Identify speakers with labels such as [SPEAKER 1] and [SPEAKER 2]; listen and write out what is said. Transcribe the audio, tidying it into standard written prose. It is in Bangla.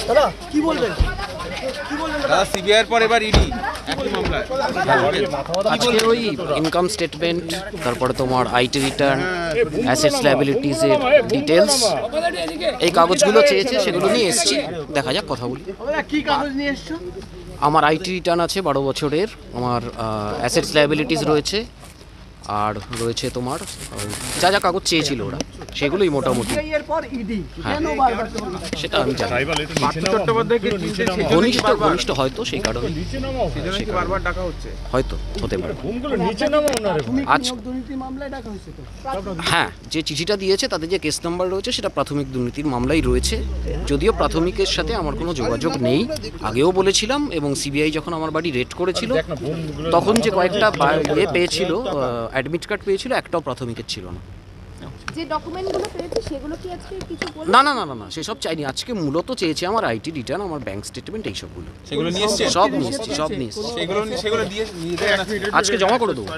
[SPEAKER 1] দাদা কি বলবেন?
[SPEAKER 2] সিবিআইয়ের পর এবার ইডি একই মামলায়
[SPEAKER 3] আজকে ওই ইনকাম স্টেটমেন্ট, তারপরে তোমার আইটি রিটার্ন, অ্যাসেটস লায়াবিলিটিস এর ডিটেলস, এই কাগজগুলো চেয়েছে, সেগুলো নিয়ে এসেছি। দেখা যাক, কথা বলি।
[SPEAKER 1] কি কাগজ নিয়ে এসছো?
[SPEAKER 3] আমার আইটি রিটার্ন আছে 12 বছরের, আমার অ্যাসেটস লায়াবিলিটিস রয়েছে, আর রয়েছে তোমার যা যা কাগজ চেয়েছিল ওরা, সেগুলোই মোটামুটি।
[SPEAKER 1] এরপর ইডি
[SPEAKER 3] হ্যাঁ,
[SPEAKER 1] কেন বারবার
[SPEAKER 3] সেটা আমি জানি।
[SPEAKER 2] ঘনিষ্ঠ
[SPEAKER 3] ঘনিষ্ঠ হয়তো, সেই কারণে
[SPEAKER 2] বারবার ডাকা হচ্ছে।
[SPEAKER 3] হয়তো হতে পারে। আজ
[SPEAKER 1] দুর্নীতি মামলায় ডাকা হয়েছে তো?
[SPEAKER 3] হ্যাঁ, যে চিঠিটা দিয়েছে তাতে যে কেস নাম্বার রয়েছে সেটা প্রাথমিক দুর্নীতির মামলাই রয়েছে। যদিও প্রাথমিকের সাথে আমার কোনো যোগাযোগ নেই, আগেও বলেছিলাম। এবং সিবিআই যখন আমার বাড়ি রেড করেছিল তখন যে কয়েকটা পেয়েছিল, অ্যাডমিট কার্ড পেয়েছিল, একটাও প্রাথমিকের ছিল না।
[SPEAKER 4] যে ডকুমেন্টগুলো পেয়েছে সেগুলো কি আজকে কিছু বলবে?
[SPEAKER 3] না না না না না, সেসব চাইনি। আজকে মূলত চেয়েছে আমার আইটি রিটার্ন, আমার ব্যাংক স্টেটমেন্ট, এইসবগুলো।
[SPEAKER 2] সেগুলো নিয়ে এসছে,
[SPEAKER 3] সব নিয়ে এসেছি, সব নিয়ে এসেছি।
[SPEAKER 2] সেগুলো দিয়ে
[SPEAKER 3] আজকে জমা করে দেবো।